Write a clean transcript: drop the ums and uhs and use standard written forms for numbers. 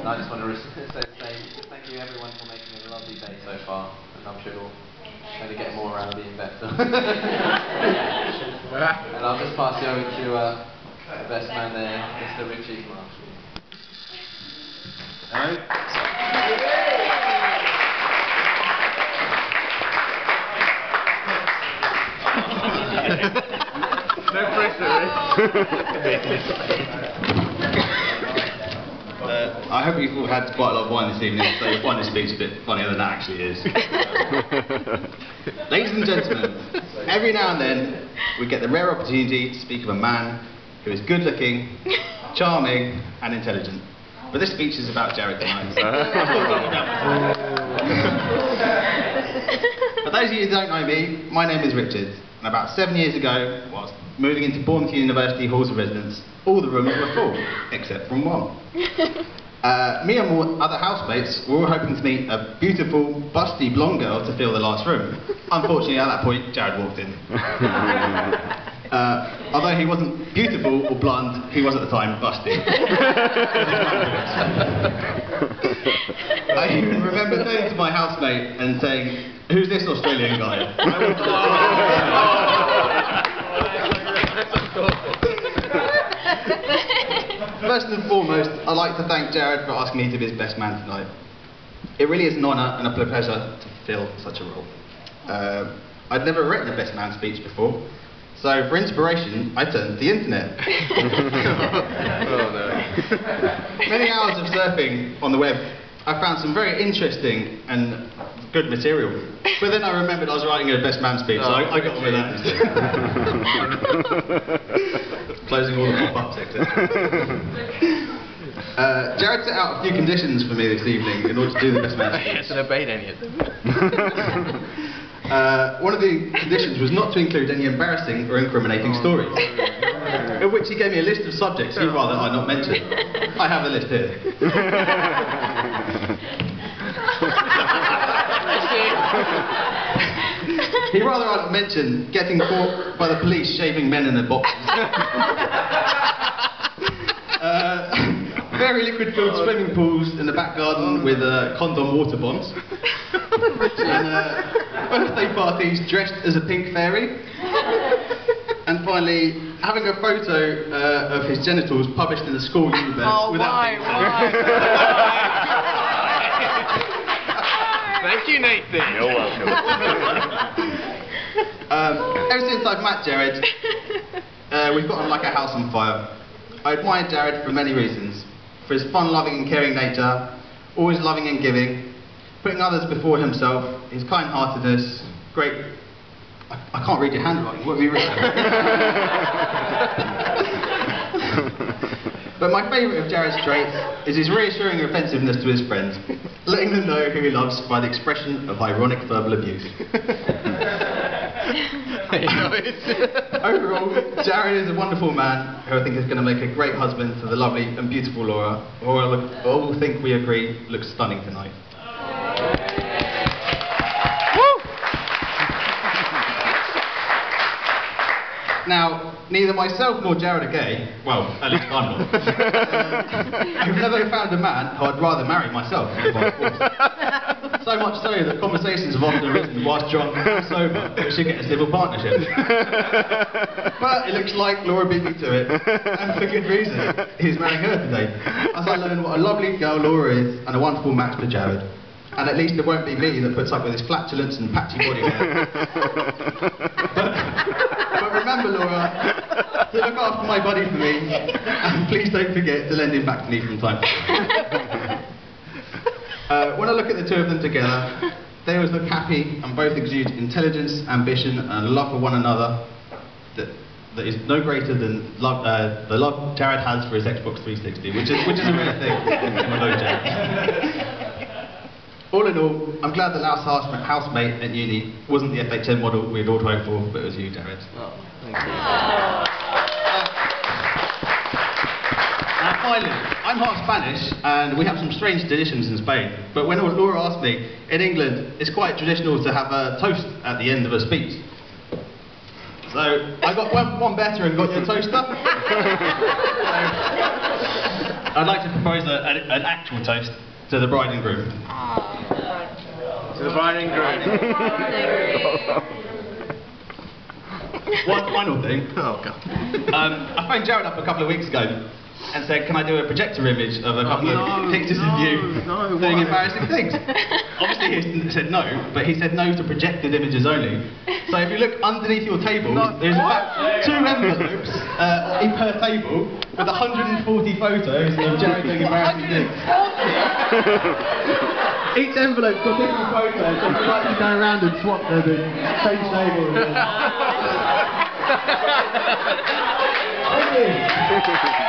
I just want to say thank you everyone for making it a lovely day so far, and I'm sure we'll only get more around being better. And I'll just pass you over to the best man there, Mr. Richie Marshall. Hello. No pressure, I hope you've all had quite a lot of wine this evening, so you'll find this speech a bit funnier than that actually is. Ladies and gentlemen, every now and then we get the rare opportunity to speak of a man who is good looking, charming and intelligent. But this speech is about Jared tonight. For those of you who don't know me, my name is Richard, and about 7 years ago, whilst moving into Bournemouth University halls of residence, all the rooms were full, except from one. Me and more other housemates were all hoping to meet a beautiful, busty blonde girl to fill the last room. Unfortunately, at that point, Jared walked in. Although he wasn't beautiful or blonde, he was at the time busty. I remember turning to my housemate and saying, "Who's this Australian guy?" First and foremost, I'd like to thank Jared for asking me to be his best man tonight. It really is an honour and a pleasure to fill such a role. I'd never written a best man speech before, so for inspiration, I turned to the internet. Oh no. Many hours of surfing on the web, I found some very interesting and good material. But then I remembered I was writing a best man speech, so I got on with that instead. Closing all the pop-ups, etc. Jared set out a few conditions for me this evening in order to do the best man speech. I hasn't obeyed any of them. One of the conditions was not to include any embarrassing or incriminating stories. In which he gave me a list of subjects he'd rather I not mention. I have the list here. He'd rather I not mention getting caught by the police shaving men in their boxes. Very liquid-filled swimming pools in the back garden with condom water bombs. And birthday parties dressed as a pink fairy. And finally, having a photo of his genitals published in the school newspaper without being Thank you, Nathan. You're welcome. Ever since I've met Jared, we've got on like a house on fire. I admire Jared for many reasons. For his fun-loving and caring nature, always loving and giving, putting others before himself, his kind-heartedness, great... I can't read your handwriting, what have you written? But my favourite of Jared's traits is his reassuring offensiveness to his friends, letting them know who he loves by the expression of ironic verbal abuse. Overall, Jared is a wonderful man who I think is going to make a great husband to the lovely and beautiful Laura, who I all think we agree looks stunning tonight. Now, neither myself nor Jared are gay. Well, at least I'm not. I've never found a man who I'd rather marry myself if I was forced. So much so that conversations have often arisen whilst drunk and sober that we should get a civil partnership. But it looks like Laura beat me to it, and for good reason. He's marrying her today. As I learn what a lovely girl Laura is and a wonderful match for Jared. And at least it won't be me that puts up with his flatulence and patchy body hair. But remember, Laura, to look after my buddy for me, and please don't forget to lend him back to me from time to time. When I look at the two of them together, they always look happy and both exude intelligence, ambition and love for one another that is no greater than the love Jared has for his Xbox 360, which is a rare thing. All in all, I'm glad the last housemate at uni wasn't the FHM model we'd all hoped for, but it was you, Jared. Oh, thank you. Now finally, I'm half Spanish, and we have some strange traditions in Spain, but when Laura asked me, in England, it's quite traditional to have a toast at the end of a speech. So, I got one better and got your toaster. I'd like to propose an actual toast to the bride and groom. To the bride and groom. One final thing. Oh god. I phoned Jared up a couple of weeks ago and said, can I do a projector image of a couple of pictures of you doing embarrassing things? Obviously he said no, but he said no to projected images only. So if you look underneath your table, there's about 2 envelopes per table with 140 photos of Jared doing embarrassing things. Each envelope's got different photos, so if you like to go around and swap them and change tables. Thank you.